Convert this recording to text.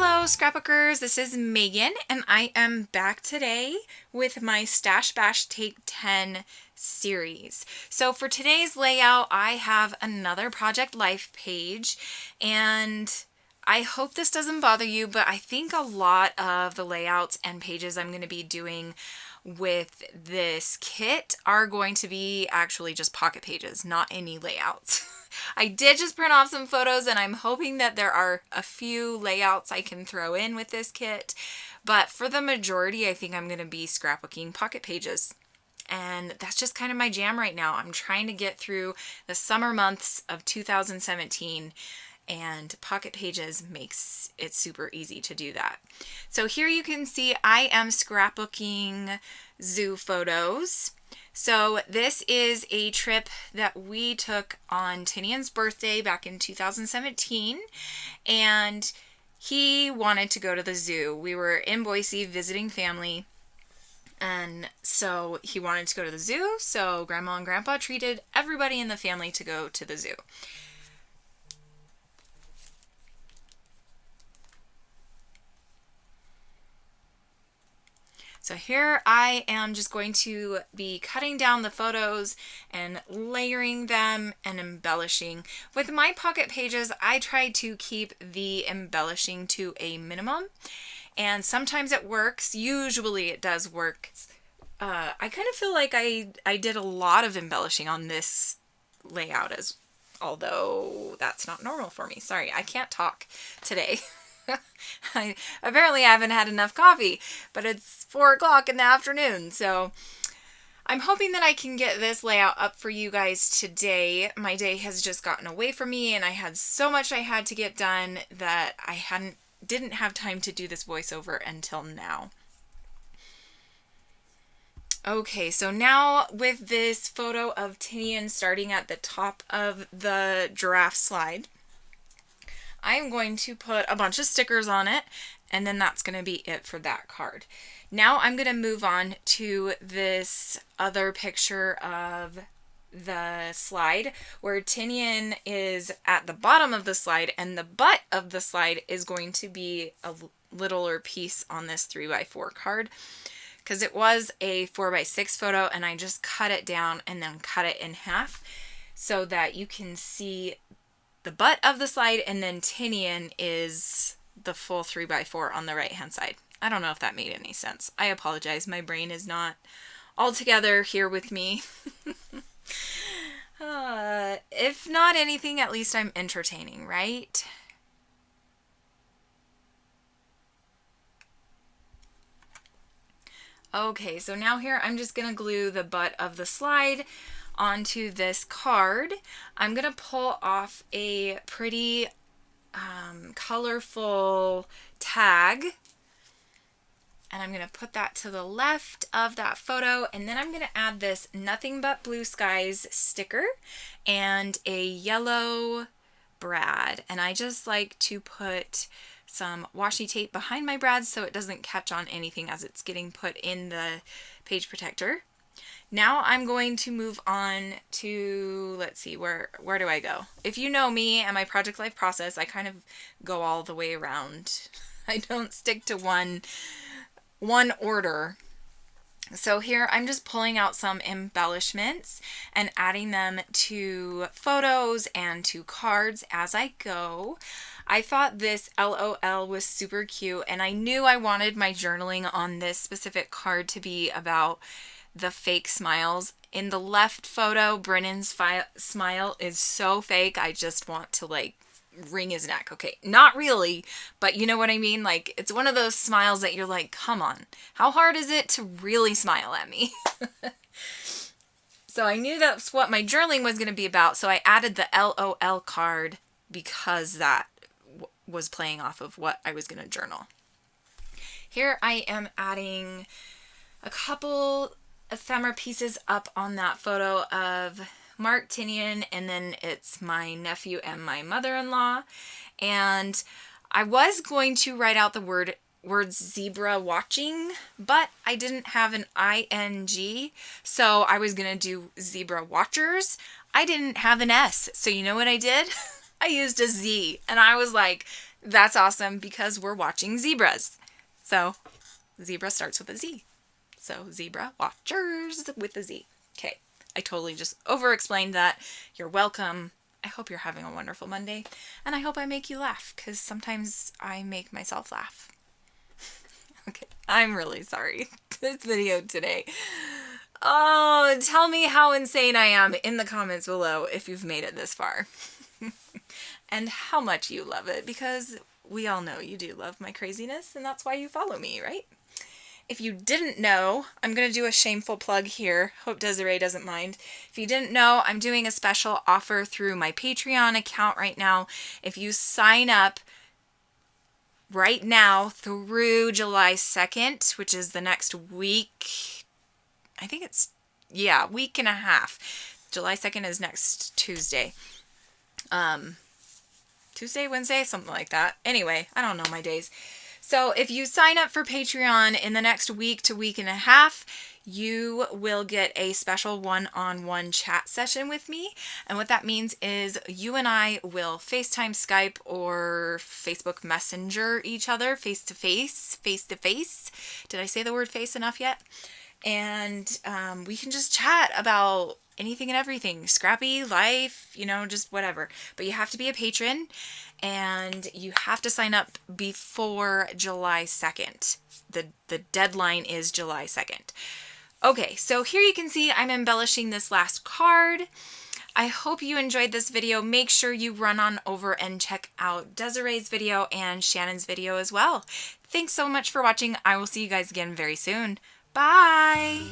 Hello scrapbookers, this is Megan and I am back today with my Stashbash Take 10 series. So for today's layout I have another Project Life page, and I hope this doesn't bother you, but I think a lot of the layouts and pages I'm going to be doing with this kit are going to be actually just pocket pages, not any layouts. I did just print off some photos and I'm hoping that there are a few layouts I can throw in with this kit, but for the majority I think I'm going to be scrapbooking pocket pages. And that's just kind of my jam right now. I'm trying to get through the summer months of 2017, and pocket pages makes it super easy to do that. So here you can see I am scrapbooking zoo photos. So this is a trip that we took on Tinian's birthday back in 2017, and he wanted to go to the zoo. We were in Boise visiting family, and so he wanted to go to the zoo, so Grandma and Grandpa treated everybody in the family to go to the zoo. So here I am just going to be cutting down the photos and layering them and embellishing. With my pocket pages, I try to keep the embellishing to a minimum, and sometimes it works. Usually it does work. I kind of feel like I did a lot of embellishing on this layout, although that's not normal for me. Sorry, I can't talk today. Apparently I haven't had enough coffee, but it's 4 o'clock in the afternoon, so I'm hoping that I can get this layout up for you guys today. My day has just gotten away from me and I had so much I had to get done that I didn't have time to do this voiceover until now. Okay, so now with this photo of Tinian starting at the top of the giraffe slide, I'm going to put a bunch of stickers on it, and then that's going to be it for that card. Now I'm going to move on to this other picture of the slide where Tinian is at the bottom of the slide and the butt of the slide is going to be a littler piece on this 3x4 card, because it was a 4x6 photo and I just cut it down and then cut it in half so that you can see the butt of the slide, and then Tinian is the full 3x4 on the right hand side. I don't know if that made any sense. I apologize. My brain is not all together here with me. If not anything, at least I'm entertaining, right? Okay, so now here I'm just going to glue the butt of the slide onto this card. I'm going to pull off a pretty colorful tag, and I'm going to put that to the left of that photo, and then I'm going to add this Nothing But Blue Skies sticker and a yellow brad, and I just like to put some washi tape behind my brads so it doesn't catch on anything as it's getting put in the page protector. Now I'm going to move on to, let's see, where do I go? If you know me and my Project Life process, I kind of go all the way around. I don't stick to one order. So here I'm just pulling out some embellishments and adding them to photos and to cards as I go. I thought this LOL was super cute, and I knew I wanted my journaling on this specific card to be about the fake smiles. In the left photo, Brennan's smile is so fake, I just want to like wring his neck. Okay, not really, but you know what I mean? Like, it's one of those smiles that you're like, come on, how hard is it to really smile at me? So I knew that's what my journaling was going to be about, so I added the LOL card because that was playing off of what I was going to journal. Here I am adding a couple ephemera pieces up on that photo of Mark, Tinian, and then it's my nephew and my mother-in-law. And I was going to write out the word zebra watching, but I didn't have an ing, so I was gonna do zebra watchers. I didn't have an S, so you know what I did? I used a Z, and I was like, That's awesome because we're watching zebras. So zebra starts with a Z. So zebra watchers with a Z. Okay. I totally just over-explained that. You're welcome. I hope you're having a wonderful Monday. And I hope I make you laugh because sometimes I make myself laugh. Okay. I'm really sorry. This video today. Oh, tell me how insane I am in the comments below if you've made it this far. And how much you love it, because we all know you do love my craziness, and that's why you follow me, right? If you didn't know, I'm going to do a shameful plug here. Hope Desiree doesn't mind. If you didn't know, I'm doing a special offer through my Patreon account right now. If you sign up right now through July 2nd, which is the next week, I think it's, yeah, week and a half. July 2nd is next Tuesday. Tuesday, Wednesday, something like that. Anyway, I don't know my days. So if you sign up for Patreon in the next week to week and a half, you will get a special one-on-one chat session with me. And what that means is you and I will FaceTime, Skype, or Facebook Messenger each other face-to-face, face-to-face. Did I say the word face enough yet? And we can just chat about anything and everything. Scrappy, life, you know, just whatever. But you have to be a patron, and you have to sign up before July 2nd. The deadline is July 2nd. Okay, so here you can see I'm embellishing this last card. I hope you enjoyed this video. Make sure you run on over and check out Desiree's video and Shannon's video as well. Thanks so much for watching. I will see you guys again very soon. Bye!